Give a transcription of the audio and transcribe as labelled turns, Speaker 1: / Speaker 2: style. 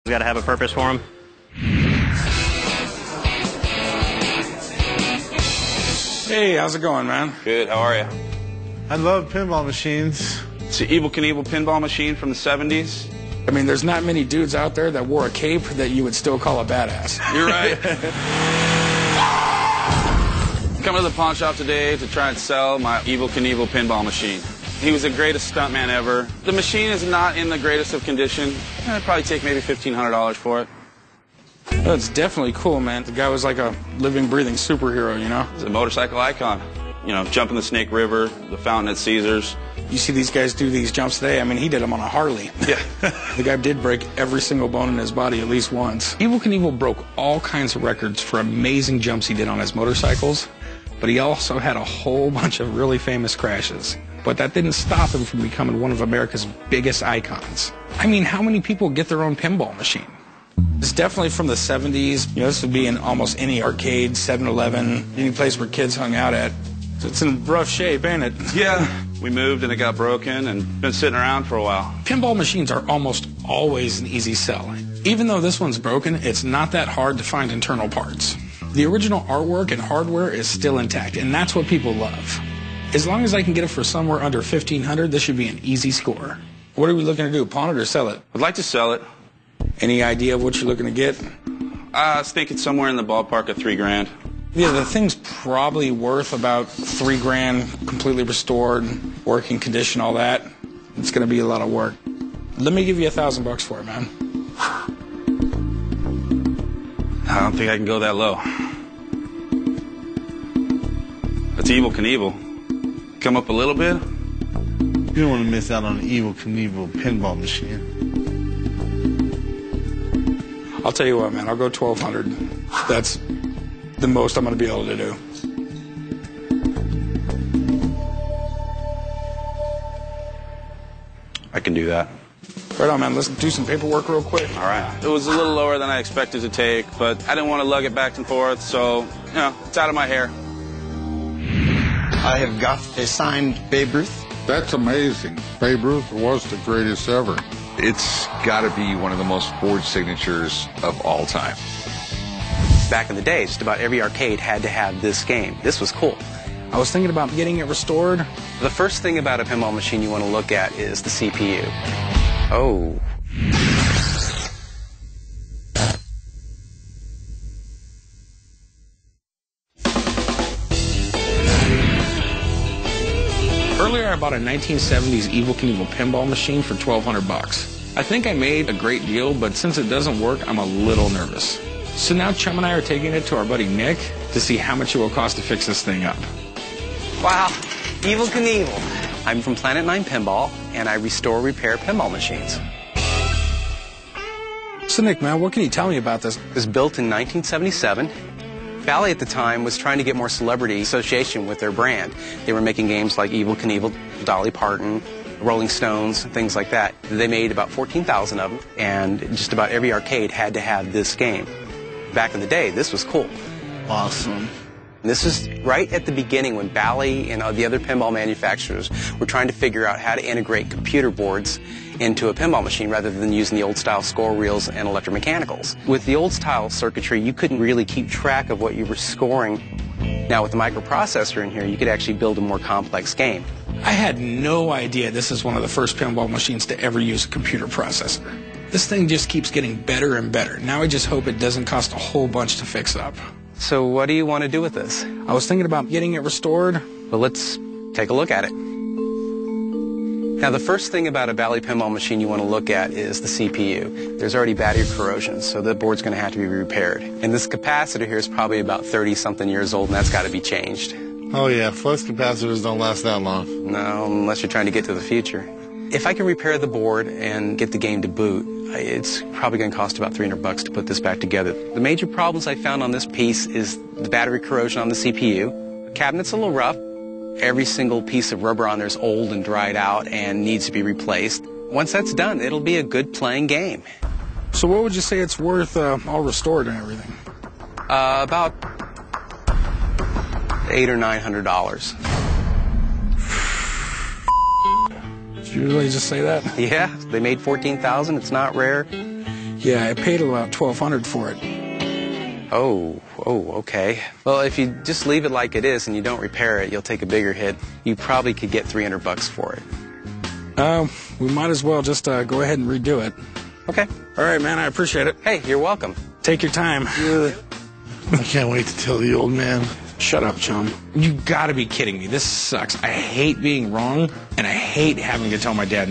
Speaker 1: We got to have a purpose for them.
Speaker 2: Hey, how's it going, man?
Speaker 3: Good, how are you?
Speaker 4: I love pinball machines.
Speaker 3: It's the Evel Knievel pinball machine from the 70s.
Speaker 2: I mean, there's not many dudes out there that wore a cape that you would still call a badass.
Speaker 3: You're right. Coming to the pawn shop today to try and sell my Evel Knievel pinball machine. He was the greatest stuntman ever. The machine is not in the greatest of condition. I'd probably take maybe $1,500 for it.
Speaker 2: That's definitely cool, man. The guy was like a living, breathing superhero, you know?
Speaker 3: He's a motorcycle icon. You know, jumping the Snake River, the fountain at Caesars.
Speaker 2: You see these guys do these jumps today. I mean, he did them on a Harley.
Speaker 3: Yeah.
Speaker 2: The guy did break every single bone in his body at least once. Evel Knievel broke all kinds of records for amazing jumps he did on his motorcycles, but he also had a whole bunch of really famous crashes. But that didn't stop him from becoming one of America's biggest icons. I mean, how many people get their own pinball machine? It's definitely from the 70s. You know, this would be in almost any arcade, 7-Eleven, any place where kids hung out at. So it's in rough shape, ain't it?
Speaker 3: Yeah. We moved and it got broken and been sitting around for a while.
Speaker 2: Pinball machines are almost always an easy sell. Even though this one's broken, it's not that hard to find internal parts. The original artwork and hardware is still intact, and that's what people love. As long as I can get it for somewhere under $1,500, this should be an easy score. What are we looking to do, pawn it or sell it?
Speaker 3: I'd like to sell it.
Speaker 2: Any idea of what you're looking to get?
Speaker 3: I was thinking somewhere in the ballpark of $3,000.
Speaker 2: Yeah, the thing's probably worth about $3,000, completely restored, working condition, all that. It's going to be a lot of work. Let me give you $1,000 for it, man.
Speaker 3: I don't think I can go that low. That's Evel Knievel. Come up a little bit.
Speaker 4: You don't want to miss out on an Evel Knievel pinball machine.
Speaker 2: I'll tell you what, man, I'll go $1,200. That's the most I'm going to be able to do.
Speaker 3: I can do that.
Speaker 2: Right on, man. Let's do some paperwork real quick.
Speaker 3: All right. It was a little lower than I expected to take, but I didn't want to lug it back and forth, so, you know, it's out of my hair.
Speaker 5: I have got a signed Babe Ruth.
Speaker 6: That's amazing. Babe Ruth was the greatest ever.
Speaker 7: It's got to be one of the most forged signatures of all time.
Speaker 8: Back in the day, just about every arcade had to have this game. This was cool.
Speaker 2: I was thinking about getting it restored.
Speaker 8: The first thing about a pinball machine you want to look at is the CPU. Oh.
Speaker 2: Earlier, I bought a 1970s Evel Knievel pinball machine for $1,200. I think I made a great deal, but since it doesn't work, I'm a little nervous. So now Chum and I are taking it to our buddy Nick to see how much it will cost to fix this thing up.
Speaker 8: Wow, Evel Knievel. I'm from Planet 9 Pinball, and I restore, repair pinball machines.
Speaker 2: So Nick, man, what can you tell me about this?
Speaker 8: It was built in 1977. Bally at the time was trying to get more celebrity association with their brand. They were making games like Evel Knievel, Dolly Parton, Rolling Stones, things like that. They made about 14,000 of them, and just about every arcade had to have this game. Back in the day, this was cool.
Speaker 4: Awesome.
Speaker 8: This was right at the beginning when Bally and the other pinball manufacturers were trying to figure out how to integrate computer boards into a pinball machine rather than using the old-style score reels and electromechanicals. With the old-style circuitry, you couldn't really keep track of what you were scoring. Now, with the microprocessor in here, you could actually build a more complex game.
Speaker 2: I had no idea this is one of the first pinball machines to ever use a computer processor. This thing just keeps getting better and better. Now I just hope it doesn't cost a whole bunch to fix up.
Speaker 8: So what do you want to do with this?
Speaker 2: I was thinking about getting it restored.
Speaker 8: Well, let's take a look at it. Now, the first thing about a Bally pinball machine you want to look at is the CPU. There's already battery corrosion, so the board's going to have to be repaired. And this capacitor here is probably about 30-something years old, and that's got to be changed.
Speaker 4: Oh yeah, flux capacitors don't last that long.
Speaker 8: No, unless you're trying to get to the future. If I can repair the board and get the game to boot, it's probably going to cost about $300 to put this back together. The major problems I found on this piece is the battery corrosion on the CPU. The cabinet's a little rough. Every single piece of rubber on there is old and dried out and needs to be replaced. Once that's done, it'll be a good playing game.
Speaker 2: So what would you say it's worth all restored and everything?
Speaker 8: About $800 or $900.
Speaker 2: Did you really just say that?
Speaker 8: Yeah, they made 14,000. It's not rare.
Speaker 2: Yeah, I paid about $1,200 for it.
Speaker 8: Oh, okay. Well, if you just leave it like it is and you don't repair it, you'll take a bigger hit. You probably could get $300 for it.
Speaker 2: We might as well just go ahead and redo it.
Speaker 8: Okay.
Speaker 2: All right, man, I appreciate it.
Speaker 8: Hey, you're welcome.
Speaker 2: Take your time.
Speaker 4: I can't wait to tell the old man.
Speaker 2: Shut up, chum. You gotta be kidding me. This sucks. I hate being wrong, and I hate having to tell my dad